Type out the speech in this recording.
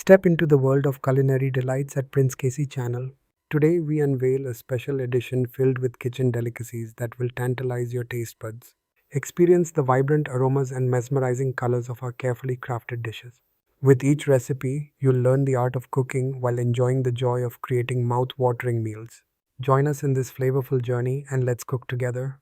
Step into the world of culinary delights at Prince Casey channel. Today we unveil a special edition filled with kitchen delicacies that will tantalize your taste buds. Experience the vibrant aromas and mesmerizing colors of our carefully crafted dishes. With each recipe, you'll learn the art of cooking while enjoying the joy of creating mouth-watering meals. Join us in this flavorful journey and let's cook together.